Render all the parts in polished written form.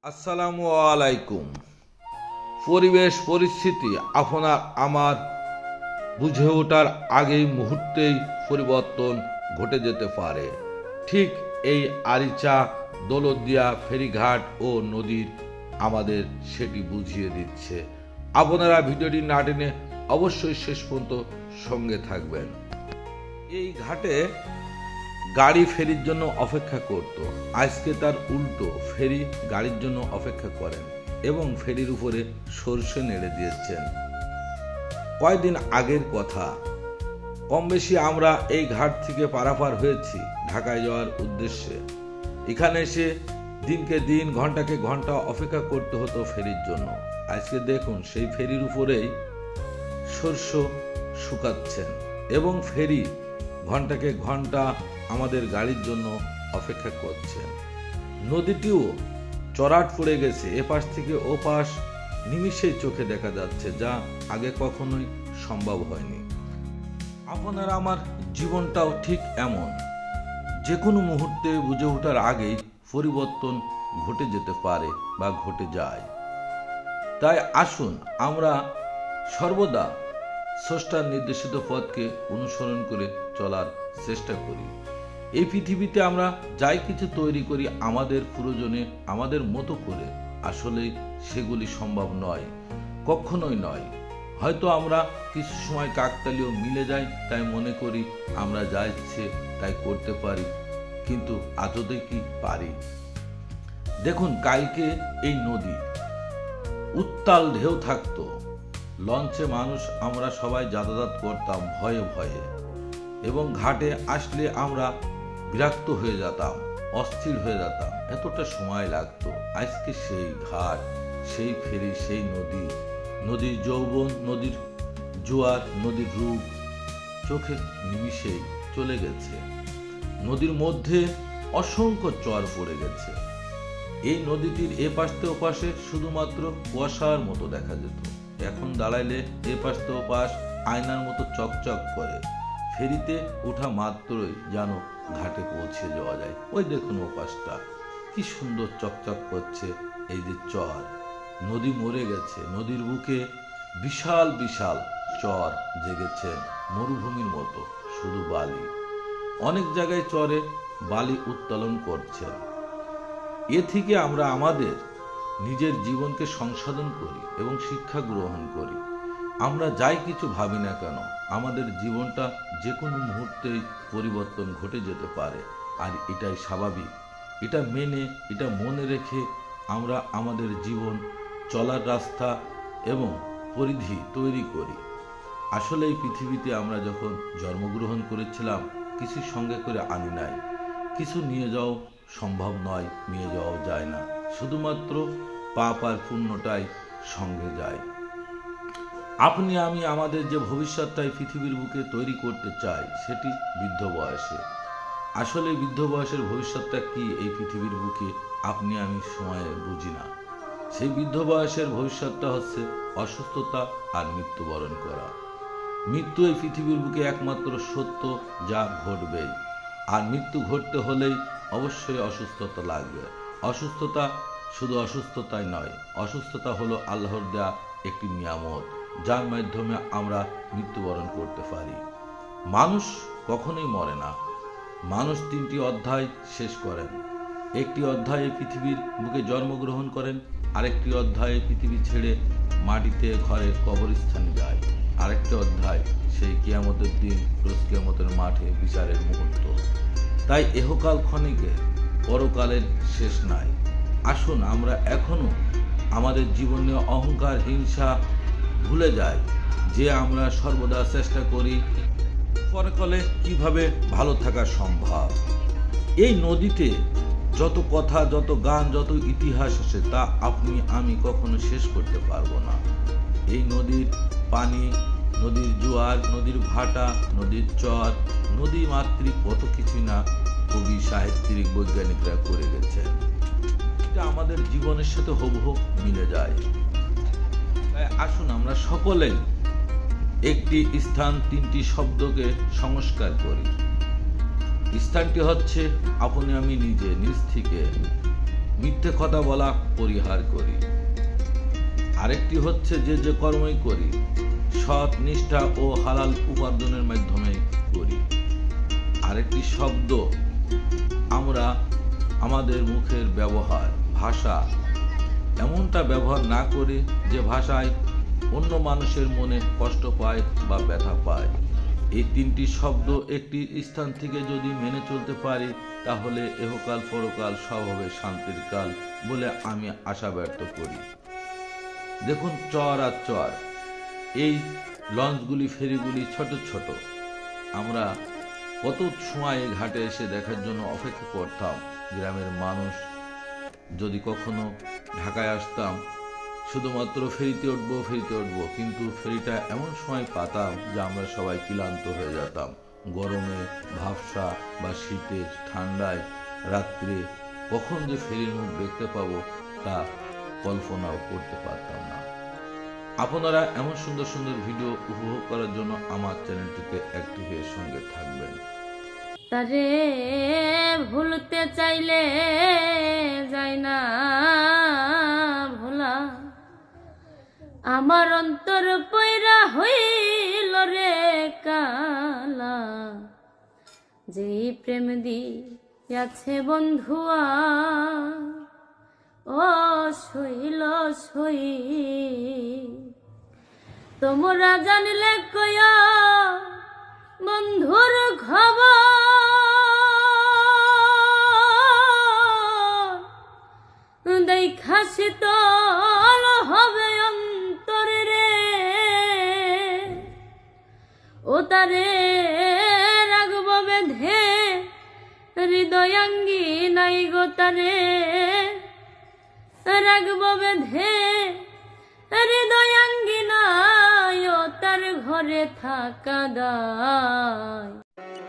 আসসালামু আলাইকুম। পরিবেশ পরিস্থিতি আপনার আমার বুঝে ওঠার আগেই মুহূর্তেই পরিবর্তন ঘটে যেতে পারে। ঠিক এই আরিচা, দৌলতদিয়া ফেরিঘাট ও নদীর আমাদের সেটি বুঝিয়ে দিচ্ছে। আপনারা ভিডিওটি না টেনে অবশ্যই শেষ পর্যন্ত সঙ্গে থাকবেন। এই ঘাটে গাড়ি ফেরির জন্য অপেক্ষা করত, আজকে তার উল্টো, ফেরি গাড়ির জন্য অপেক্ষা করেন এবং ফেরির উপরে সরষে নেড়ে দিয়েছেন। কয়েকদিন আগের কথা, কম বেশি আমরা এই ঘাট থেকে পারাপার হয়েছি ঢাকায় যাওয়ার উদ্দেশ্যে। এখানে এসে দিনকে দিন, ঘন্টাকে ঘন্টা অপেক্ষা করতে হতো ফেরির জন্য। আজকে দেখুন সেই ফেরির উপরেই সরষে শুকাচ্ছেন এবং ফেরি ঘন্টাকে ঘন্টা আমাদের গাড়ির জন্য অপেক্ষা করছেন। নদীটিও চড়াট পড়ে গেছে, এপাশ থেকে ওপাশ নিমিষেই চোখে দেখা যাচ্ছে, যা আগে কখনোই সম্ভব হয়নি। আপনার আমার জীবনটাও ঠিক এমন, যে কোনো মুহূর্তে বুঝে ওঠার আগেই পরিবর্তন ঘটে যেতে পারে বা ঘটে যায়। তাই আসুন আমরা সর্বদা স্রষ্টার নির্দেশিত পথকে অনুসরণ করে চলার চেষ্টা করি। এই পৃথিবীতে আমরা যাই কিছু তৈরি করি আমাদের প্রয়োজনে, আমাদের মতো করে, আসলে সেগুলি সম্ভব নয়, কখনোই নয়। হয়তো আমরা কিছু সময় কাকতালীয় মিলে যাই, তাই মনে করি আমরা যা ইচ্ছে তাই করতে পারি, কিন্তু আদতে কি পারি? দেখুন, কালকে এই নদী উত্তাল ঢেউ থাকতো, লঞ্চে মানুষ আমরা সবাই যাতায়াত করতাম ভয়ে ভয়ে, এবং ঘাটে আসলে আমরা বিরক্ত হয়ে যেতাম, অস্থির হয়ে যেতাম, এতটা সময় লাগতো। আজকে সেই ঘাট, সেই ফেরি, সেই নদী, নদীর যৌবন, নদীর জোয়ার, নদীর রূপ চোখের নিমিষেই চলে গেছে। নদীর মধ্যে অসংখ্য চর পড়ে গেছে। এই নদীটির এপাশ থেকে ওপাশে শুধুমাত্র কুয়াশার মতো দেখা যেত, এখন দাঁড়াইলে এপাশ থেকে ওপাশ আয়নার মতো চকচক করে। ফেরিতে ওঠা মাত্রই যেন ঘাটে পৌঁছে যাওয়া যায়। ওই দেখুন ওপাশটা কি সুন্দর চকচক করছে। এই যে চর, নদী মরে গেছে, নদীর বুকে বিশাল বিশাল চর জেগেছে, মরুভূমির মতো, শুধু বালি। অনেক জায়গায় চরে বালি উত্তোলন করছেন। এ থেকে আমরা আমাদের নিজের জীবনকে সংশোধন করি এবং শিক্ষা গ্রহণ করি। আমরা যাই কিছু ভাবি না কেন, আমাদের জীবনটা যে কোনো মুহূর্তেই পরিবর্তন ঘটে যেতে পারে, আর এটাই স্বাভাবিক। এটা মেনে, এটা মনে রেখে আমরা আমাদের জীবন চলার রাস্তা এবং পরিধি তৈরি করি। আসলে এই পৃথিবীতে আমরা যখন জন্মগ্রহণ করেছিলাম, কিছু সঙ্গে করে আনি নাই, কিছু নিয়ে যাওয়া সম্ভব নয়, নিয়ে যাওয়াও যায় না, শুধুমাত্র পাপ আর পুণ্যটাই সঙ্গে যায়। আপনি আমি আমাদের যে ভবিষ্যৎটাই পৃথিবীর বুকে তৈরি করতে চাই, সেটি বৃদ্ধ বয়সে। আসলে বৃদ্ধ বয়সের ভবিষ্যৎটা কি এই পৃথিবীর বুকে আপনি আমি সময়ে বুঝি না। সেই বৃদ্ধ বয়সের ভবিষ্যৎটা হচ্ছে অসুস্থতা আর মৃত্যুবরণ করা। মৃত্যু এই পৃথিবীর বুকে একমাত্র সত্য, যা ঘটবেই। আর মৃত্যু ঘটতে হলেই অবশ্যই অসুস্থতা লাগবে। অসুস্থতা শুধু অসুস্থতাই নয়, অসুস্থতা হলো আল্লাহর দেয়া একটি নিয়ামত, যার মাধ্যমে আমরা মৃত্যুবরণ করতে পারি। মানুষ কখনোই মরে না। মানুষ 3টি অধ্যায় শেষ করেন। একটি অধ্যায়ে পৃথিবীর বুকে জন্মগ্রহণ করেন, আরেকটি অধ্যায়ে পৃথিবী ছেড়ে মাটিতে ঘরে কবরস্থানে যায়, আরেকটি অধ্যায় সেই কিয়ামতের দিন, রোজ কিয়ামতের মাঠে বিচারের মুহূর্ত। তাই এহকাল ক্ষণিকের, পরকালের শেষ নাই। আসুন আমরা এখনো আমাদের জীবনে অহংকার, হিংসা ভুলে যাই, যে আমরা সর্বদা চেষ্টা করি পরকালে কিভাবে ভালো থাকা সম্ভব। এই নদীতে যত কথা, যত গান, যত ইতিহাস আছে, তা আপনি আমি কখনো শেষ করতে পারবো না। এই নদীর পানি, নদীর জোয়ার, নদীর ভাটা, নদীর চর, নদী মাতৃক কত কিছু না কবি, সাহিত্যিক, বৈজ্ঞানিকরা করে গেছেন। এটা আমাদের জীবনের সাথে হুবহু মিলে যায়। তাই আসুন আমরা সকলেই একটি স্থান, 3টি শব্দকে সংস্কার করি। স্থানটি হচ্ছে আপনি আমি নিজে, নিজ থেকে মিথ্যে কথা বলা পরিহার করি। আরেকটি হচ্ছে যে কর্মই করি সৎ, নিষ্ঠা ও হালাল উপার্জনের মাধ্যমে করি। আরেকটি শব্দ আমরা আমাদের মুখের ব্যবহার, ভাষা এমনটা ব্যবহার না করি যে ভাষায় অন্য মানুষের মনে কষ্ট পায় বা ব্যথা পায়। এই তিনটি শব্দ একটি স্থান থেকে যদি মেনে চলতে পারি তাহলে এহকাল পরকাল সব হবে শান্তির কাল বলে আমি আশা ব্যক্ত করি। দেখুন, চর আর চর, এই লঞ্চগুলি, ফেরিগুলি ছোট ছোট। আমরা কত সময় ঘাটে এসে দেখার জন্য অপেক্ষা করতাম। গ্রামের মানুষ যদি কখনো ঢাকায় আসতাম, শুধুমাত্র ফেরিতে উঠবো, কিন্তু ফেরিটা এমন সময় পাতাম যে আমরা সবাই ক্লান্ত হয়ে যেতাম। গরমে, ভাবসা বা শীতে, ঠান্ডায়, রাত্রে কখন যে ফেরির মুখ দেখতে পাবো তা কল্পনাও করতে পারতাম না। আপনারা এমন সুন্দর সুন্দর ভিডিও উপভোগ করার জন্য আমার চ্যানেলটিতে অ্যাক্টিভের সঙ্গে থাকবেন। তারে ভুলতে চাইলে যায় না ভোলা, আমার অন্তর পয়রা হইল রে কালা, যেই প্রেম দিয়াছে বন্ধুয়া ও শৈল সই, তোমরা জানলে কয়া বন্ধুর খবর, দেখা শীতল হবে অন্তরে রে, ও তারে রাখব বেঁধে হৃদয়াঙ্গি নাই গো, তারে রাখব বেঁধে হৃদয়াঙ্গি নাই, ও তার ঘরে থাকা দায়।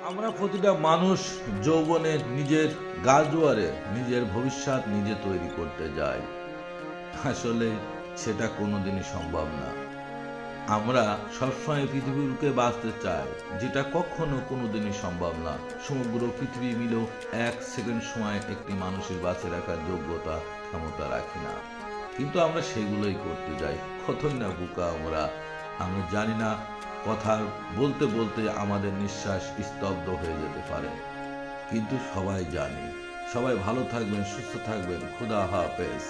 আমরা প্রতিটা মানুষ যৌবনে নিজের গা জোয়ারে নিজের ভবিষ্যৎ নিজে তৈরি করতে যায়। আসলে সেটা কোনোদিনই সম্ভব না। আমরা সবসময় পৃথিবীকে বাঁচতে চাই, যেটা কখনো কোনোদিনই সম্ভব না। সমগ্র পৃথিবী মিলেও 1 সেকেন্ড সময় একটি মানুষের বাঁচে রাখার যোগ্যতা, ক্ষমতা রাখি না, কিন্তু আমরা সেগুলোই করতে যাই। কতই না বোকা আমরা জানি না কথা বলতে বলতে আমাদের নিঃশ্বাস স্তব্ধ হয়ে যেতে পারে, কিন্তু সবাই জানি। সবাই ভালো থাকবেন, সুস্থ থাকবেন। খুদা হাফেজ।